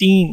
3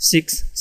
6،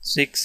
6،